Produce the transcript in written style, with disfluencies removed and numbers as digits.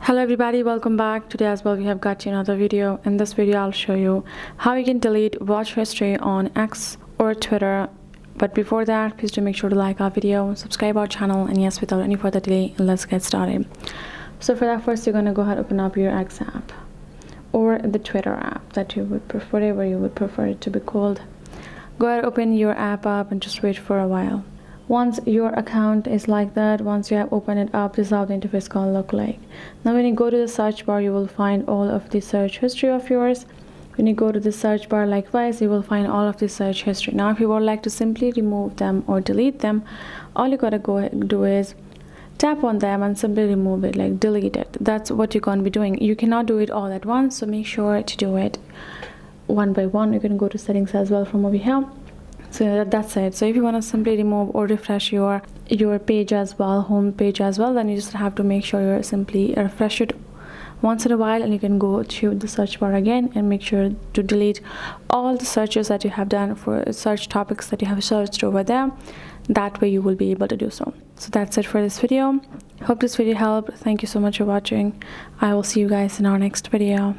Hello everybody, welcome back. Today as well we have got another video. In this video I'll show you how you can delete watch history on X or Twitter. But before that, please do make sure to like our video, subscribe our channel, and yes, without any further delay, let's get started. So for that, first you're going to go ahead and open up your X app or the Twitter app that you would prefer, whatever you would prefer it to be called. Go ahead, open your app up and just wait for a while. Once your account is like that, once you have opened it up, this is how the interface is going to look like. Now when you go to the search bar, you will find all of the search history of yours. When you go to the search bar likewise, you will find all of the search history. Now if you would like to simply remove them or delete them, all you gotta go ahead and do is tap on them and simply remove it, like delete it. That's what you're going to be doing. You cannot do it all at once, so make sure to do it one by one. You can go to settings as well from over here. So that's it. So if you want to simply remove or refresh your page as well, home page as well, then you just have to make sure you simply refresh it once in a while, and you can go to the search bar again and make sure to delete all the searches that you have done for search topics that you have searched over there. That way you will be able to do so. So that's it for this video. Hope this video helped. Thank you so much for watching. I will see you guys in our next video.